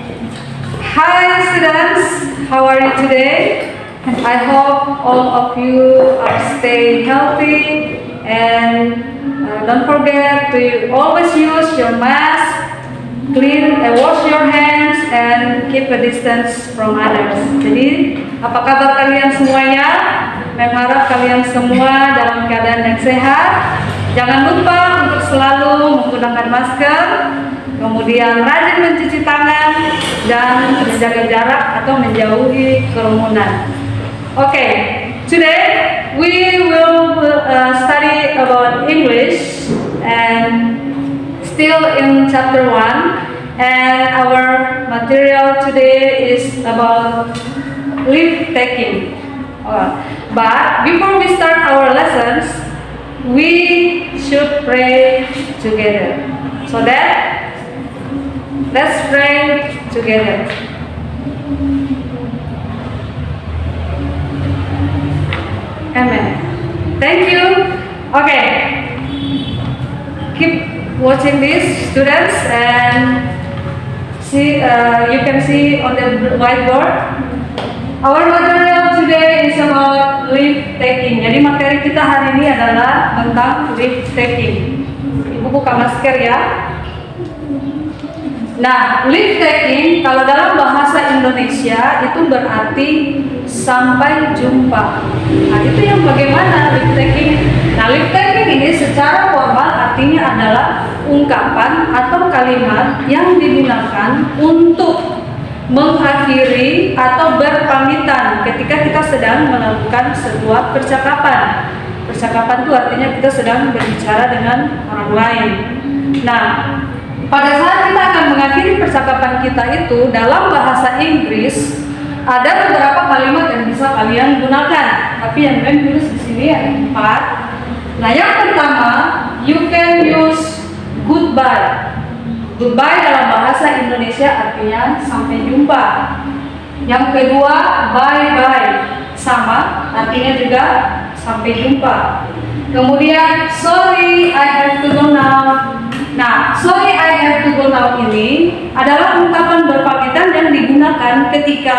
Hi students, how are you today? I hope all of you are staying healthy and don't forget to always use your mask, wash your hands and keep a distance from others. Jadi, apa kabar kalian semuanya? Mengharap kalian semua dalam keadaan yang sehat. Jangan lupa untuk selalu menggunakan masker, kemudian rajin mencuci tangan dan menjaga jarak atau menjauhi kerumunan. Okay, today we will study about English and still in chapter 1, and our material today is about leave taking. But before we start our lessons, we should pray together. So that let's pray together. Amen. Thank you. Okay. Keep watching this, students, and see. You can see on the whiteboard. Our material today is about leave taking. Jadi materi kita hari ini adalah tentang leave taking. Ibu buka masker ya. Nah, leave taking kalau dalam bahasa Indonesia itu berarti sampai jumpa. Nah, itu yang bagaimana leave taking? Nah, leave taking ini secara formal artinya adalah ungkapan atau kalimat yang digunakan untuk mengakhiri atau berpamitan ketika kita sedang melakukan sebuah percakapan. Percakapan itu artinya kita sedang berbicara dengan orang lain. Nah, pada saat kita akan mengakhiri percakapan kita itu dalam bahasa Inggris ada beberapa kalimat yang bisa kalian gunakan. Tapi yang kalian tulis di sini ada 4. Nah, yang pertama, you can use goodbye. Goodbye dalam bahasa Indonesia artinya sampai jumpa. Yang kedua, bye-bye. Sama, artinya juga sampai jumpa. Kemudian, sorry, I have to go now. Nah, sorry, I have to go now ini adalah ungkapan berpamitan yang digunakan ketika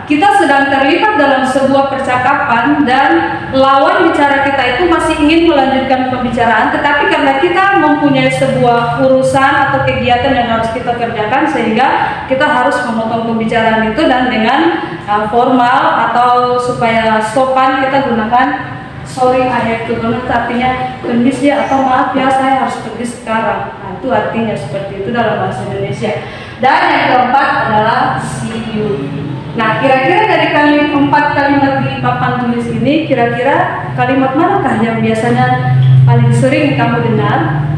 kita sedang terlibat dalam sebuah percakapan dan lawan bicara kita itu masih ingin melanjutkan pembicaraan, tetapi karena kita mempunyai sebuah urusan atau kegiatan yang harus kita kerjakan sehingga kita harus memotong pembicaraan itu, dan dengan formal atau supaya sopan kita gunakan sorry, I have to go now, artinya permisi atau maaf ya, saya harus pergi sekarang. Nah, itu artinya seperti itu dalam bahasa Indonesia. Dan yang keempat adalah see you. Nah, kira-kira dari 4 kalimat di papan tulis ini, kira-kira kalimat manakah yang biasanya paling sering kamu dengar?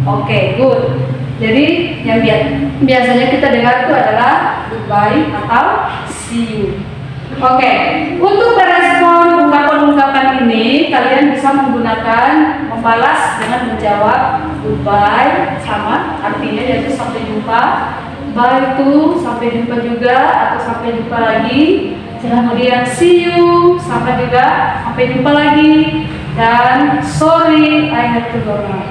Oke, good. Jadi yang biasanya kita dengar itu adalah goodbye atau see you. Oke, untuk merespon ungkapan-ungkapan ini, kalian bisa menggunakan membalas dengan menjawab goodbye, sama artinya yaitu sampai jumpa. Bye itu sampai jumpa juga atau sampai jumpa lagi. Kemudian see you sama juga sampai jumpa lagi. Dan sorry, I have to go now.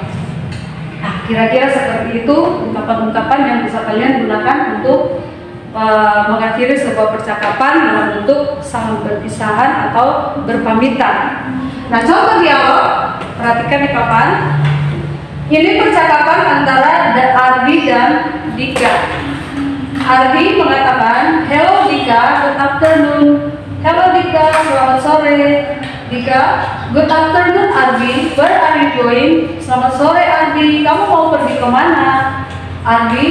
Nah, kira-kira seperti itu ungkapan-ungkapan yang bisa kalian gunakan untuk mengakhiri sebuah percakapan dalam bentuk saling berpisahan atau berpamitan. Nah, contoh dialog, perhatikan di papan. Ini percakapan antara Ardi dan Dika. Ardi mengatakan, hello Dika, good afternoon. Hello Dika, selamat sore. Dika, good afternoon Ardi, where are you going? Selamat sore Ardi, kamu mau pergi kemana? Ardi,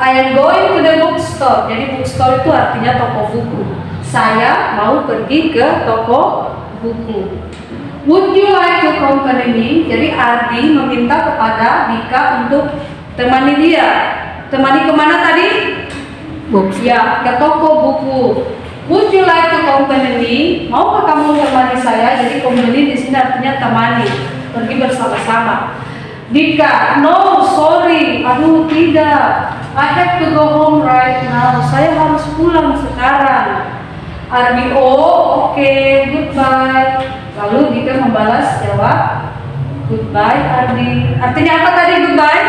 I am going to the bookstore. Jadi bookstore itu artinya toko buku. Saya mau pergi ke toko buku. Would you like to accompany me? Jadi Ardi meminta kepada Dika untuk temani dia. Temani kemana tadi? Ya, ke toko buku. Would you like to accompany me? Maukah kamu temani saya? Jadi accompany di sini artinya temani, pergi bersama-sama. Dika, no, sorry, aduh tidak, I have to go home right now, saya harus pulang sekarang. Ardi, oh, oke, goodbye. Lalu Dika membalas jawab, goodbye Ardi. Artinya apa tadi goodbye?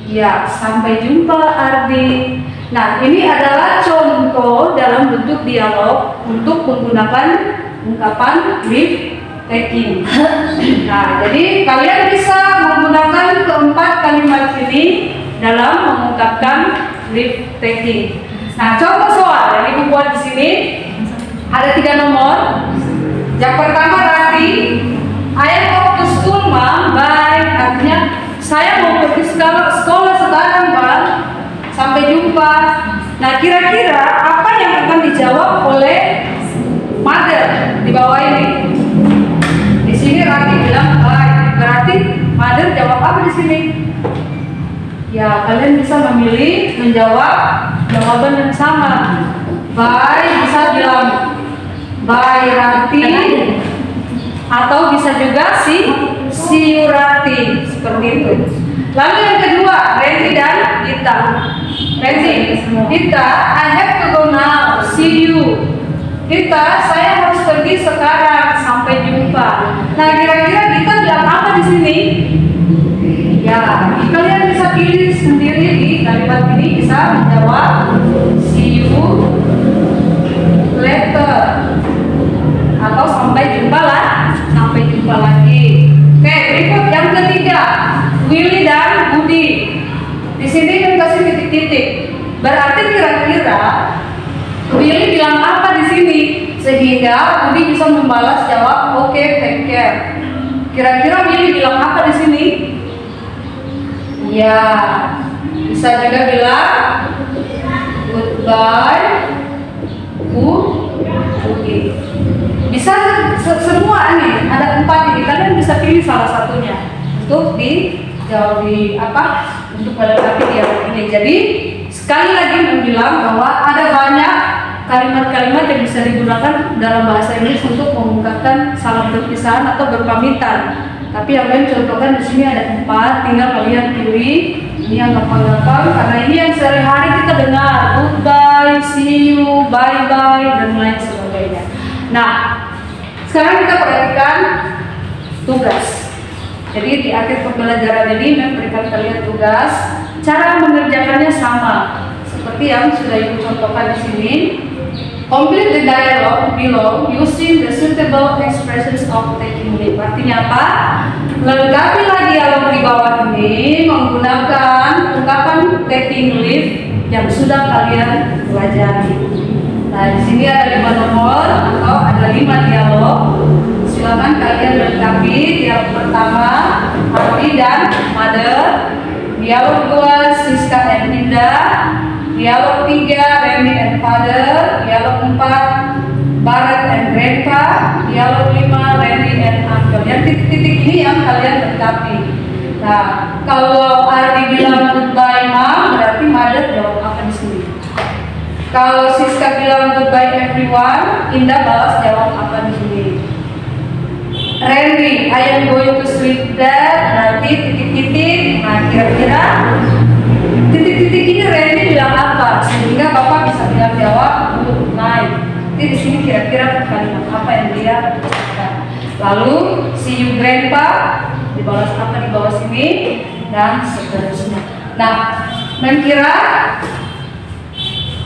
Ya, sampai jumpa Ardi. Nah, ini adalah contoh dalam bentuk dialog untuk menggunakan ungkapan leave taking. Nah, jadi kalian bisa menggunakan keempat kalimat ini dalam mengungkapkan leave taking. Nah, contoh soal yang ibu buat di sini ada 3 nomor. Yang pertama Rati, I am off to school mom, bye. Artinya saya mau pergi sekolah sekarang bang. Sampai jumpa. Nah, kira-kira apa yang akan dijawab oleh mother di bawah ini? Di sini Rati bilang bye. Berarti mother jawab apa di sini? Ya, kalian bisa memilih menjawab jawaban yang sama. Bye bisa bilang bye Rati, atau bisa juga see you Rati, seperti itu. Lalu yang kedua, Randy dan Dita. Randy, Dita, I have to go now, see you. Dita, saya harus pergi sekarang, sampai jumpa. Nah, kira-kira Dita bilang apa di sini? Ya, kalian bisa pilih sendiri di kalimat ini, bisa menjawab see you later, atau sampai jumpa lagi. Oke, berikut yang ketiga, Willy dan Budi. Di sini kan kasih titik-titik. Berarti kira-kira Willy bilang apa di sini sehingga Budi bisa membalas jawab oke, take care. Kira-kira Willy bilang apa di sini? Ya, bisa juga bilang goodbye, Budi. Bisa semua nih, ada 4 ini. Kalian bisa pilih salah satunya untuk dijawab untuk melengkapi dialog ini. Jadi sekali lagi membilang bahwa ada banyak kalimat-kalimat yang bisa digunakan dalam bahasa Inggris untuk mengungkapkan salam perpisahan atau berpamitan. Tapi yang lain contohkan di sini ada 4, tinggal kalian pilih. Ini yang gampang-gampang karena ini yang sehari-hari kita dengar. Goodbye, see you, bye-bye, dan lain sebagainya. Nah, sekarang kita perhatikan tugas. Jadi di akhir pembelajaran ini memberikan kalian tugas. Cara mengerjakannya sama seperti yang sudah ibu contohkan di sini. Complete the dialogue below using the suitable expressions of taking leave. Artinya apa? Lengkapilah dialog di bawah ini menggunakan ungkapan taking leave yang sudah kalian pelajari. Nah, di sini ada 5 nomor atau ada 5 dialog. Silakan kalian lengkapi. Dialog pertama, Ardi dan Mother. Dialog 2, Siska and Linda. Dialog 3, Randy and Father. Dialog 4, Barat and Grandpa. Dialog 5, Randy and Uncle. Yang titik-titik ini yang kalian lengkapi. Nah, kalau Ardi bilang goodbye mom, berarti Mother jawab apa di sini? Kalau Siska bilang goodbye everyone, Indah balas jawab apa di sini? Randy, I am going to sleep there. Nanti titik-titik. Nah, kira-kira titik-titik ini Randy bilang apa? Sehingga Bapak bisa bilang jawab good night. Jadi di sini kira-kira kalimat apa yang dia ucapkan. Lalu see you grandpa dibalas apa di bawah sini dan seterusnya. Nah, kira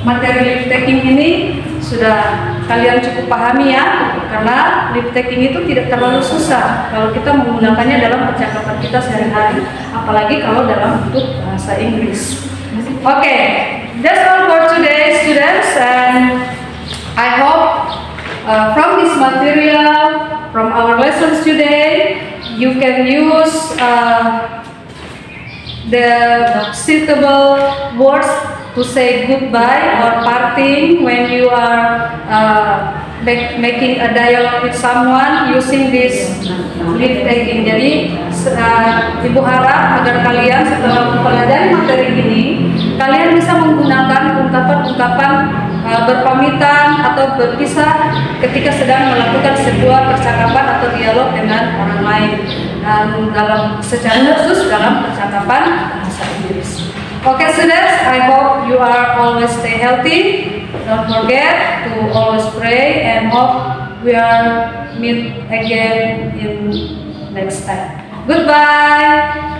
materi leave taking ini sudah kalian cukup pahami ya, karena leave taking itu tidak terlalu susah kalau kita menggunakannya dalam percakapan kita sehari-hari, apalagi kalau dalam bentuk bahasa Inggris. Oke, that's all for today students, and I hope from this material, from our lessons today, you can use the suitable words to say goodbye or parting when you are making a dialogue with someone using this leave taking. Jadi ibu harap agar kalian setelah mempelajari materi ini, kalian bisa menggunakan ungkapan-ungkapan berpamitan atau berpisah ketika sedang melakukan sebuah percakapan atau dialog dengan orang lain, dan secara khusus dalam percakapan bahasa Inggris. Okay, students, I hope you are always stay healthy. Don't forget to always pray, and hope we are meet again in next time. Goodbye.